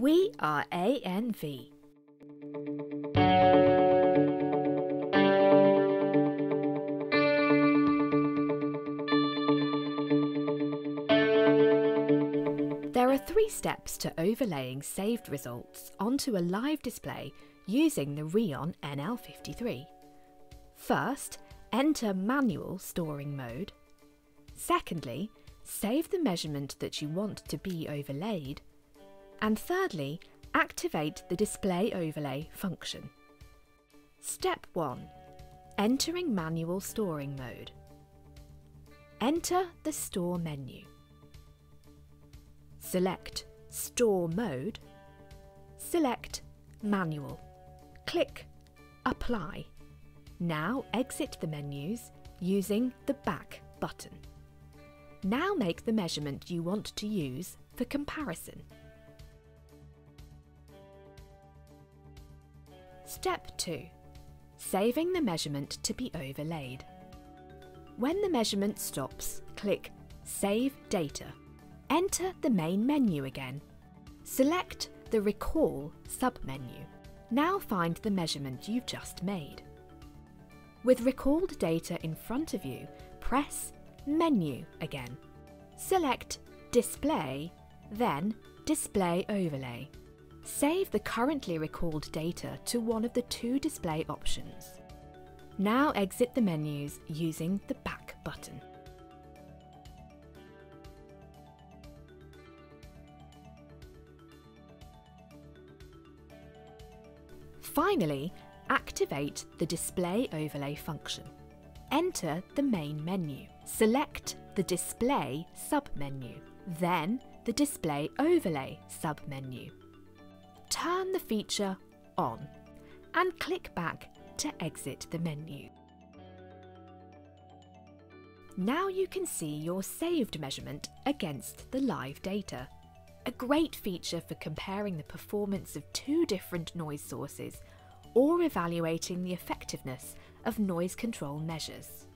We are ANV. There are 3 steps to overlaying saved results onto a live display using the Rion NL-53. First, enter manual storing mode. Secondly, save the measurement that you want to be overlaid. And thirdly, activate the display overlay function. Step 1. Entering manual storing mode. Enter the Store menu. Select Store Mode. Select Manual. Click Apply. Now exit the menus using the Back button. Now make the measurement you want to use for comparison. Step 2. Saving the measurement to be overlaid. When the measurement stops, click Save Data. Enter the main menu again. Select the Recall submenu. Now find the measurement you've just made. With recalled data in front of you, press Menu again. Select Display, then Display Overlay. Save the currently recalled data to one of the 2 display options. Now exit the menus using the Back button. Finally, activate the Display Overlay function. Enter the main menu. Select the Display submenu, then the Display Overlay submenu. Turn the feature on and click back to exit the menu. Now you can see your saved measurement against the live data. A great feature for comparing the performance of 2 different noise sources or evaluating the effectiveness of noise control measures.